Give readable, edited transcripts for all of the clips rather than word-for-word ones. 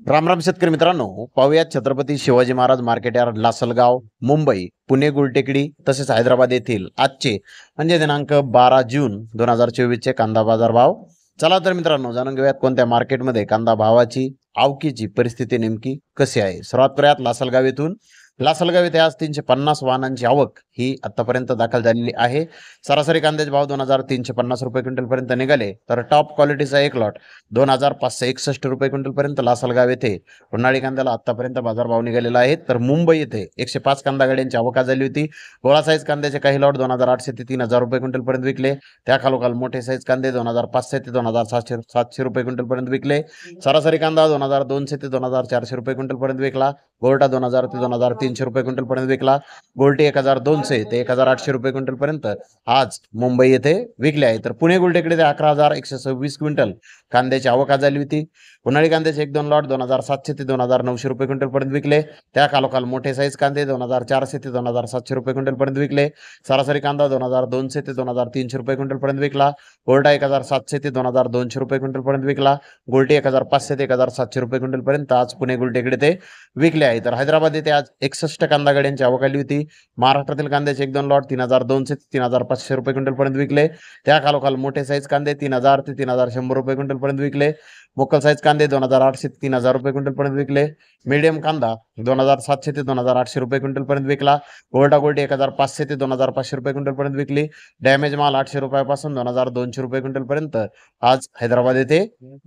राम राम शेतकरी मित्रांनो, पाहुयात छत्रपती शिवाजी महाराज मार्केट यार्ड, लासलगाव, मुंबई, पुणे, गुलटेकडी तसेच हैदराबाद येथील आजचे म्हणजे दिनांक 12 जून 2024 चे कांदा बाजार भाव. चला तर मित्रांनो, जाणून घेऊयात कोणत्या मार्केटमध्ये कांदा भावाची आवकीची परिस्थिती नेमकी कशी आहे. सुरुवात करूयात लासलगाव येथून. लासलगाव येथे आज 350 वाहनांची आवक ही आतापर्यंत दाखल झालेली आहे. सरासरी कांद्याचे भाव 2350 रुपये क्विंटल पर्यंत निघाले, तर टॉप क्वालिटीचा एक लॉट 2561 रुपये क्विंटल पर्यंत लासलगाव येथे उन्हाळी कांद्याला आतापर्यंत बाजारभाव निघालेला आहे. तर मुंबई येथे 105 कांदा गाड्यांची आवक झाली होती. गोळा साईज कांद्याचे काही लॉट 2800 ते 3000 रुपये क्विंटल पर्यंत विकले. त्या खालोखाल मोठे साईज कांदे 2500 ते 2700 रुपये क्विंटल पर्यंत विकले. सरासरी कांदा 2200 ते 2400 रुपये क्विंटल पर्यंत विकला. गोल्टा 2000 ते 2300 रुपये क्विंटल पर्यंत विकला. गोल्टी 1200 ते 1800 रुपये क्विंटल पर्यंत आज मुंबई येथे विकले आहे. तर पुणे गुलटेकडे 11126 क्विंटल कांद्याची आवक झाली होती. उन्हाळी कांद्याचे 1-2 लॉट 2700 ते 2900 रुपये क्विंटल पर्यंत विकले. त्या खालोखाल मोठे साईज कांदे 2400 ते 2700 रुपये क्विंटल पर्यंत विकले. सरासरी कांदा 2200 ते 2300 रुपये क्विंटल पर्यंत विकला. गोल्टा 1700 ते 2200 रुपये क्विंटल पर्यंत विकला. गोल्टी 1500 ते 1700 रुपये क्विंटल पर्यंत आज पुणे गुलटेकडे ते विकले आहे. तर हैदराबाद येथे आज 61 कांदा गाड्यांची आवक आली होती. महाराष्ट्रातील कांद्याचे 1-2 लॉट 3200 ते 3500 रुपये क्विंटल पर्यंत विकले. त्या खालोखाल मोठे साईज कांदे 3000 ते 3100 रुपये क्विंटल पर्यंत विकले. मोकल साईज कांदे 2800 ते 3000 रुपये क्विंटल पर्यंत विकले. मीडियम कांदा 2700 ते 2800 रुपये क्विंटल पर्यंत विकला. गोल्टा गोल्टी 1500 ते 2500 रुपये क्विंटल पर्यंत विकली. डॅमेज माल 800 रुपयापासून 2200 रुपये क्विंटल पर्यंत आज हैदराबाद येथे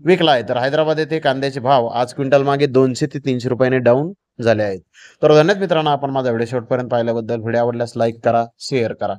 विकला आहे. तर हैदराबाद येथे कांद्याचे भाव आज क्विंटल मागे 200 ते 300 रुपयाने डाऊन झाले आहेत. तर धन्यवाद मित्रांनो, आपण माझा व्हिडिओ शेवटपर्यंत पाहिल्याबद्दल. व्हिडिओ आवडल्यास लाईक करा, शेअर करा.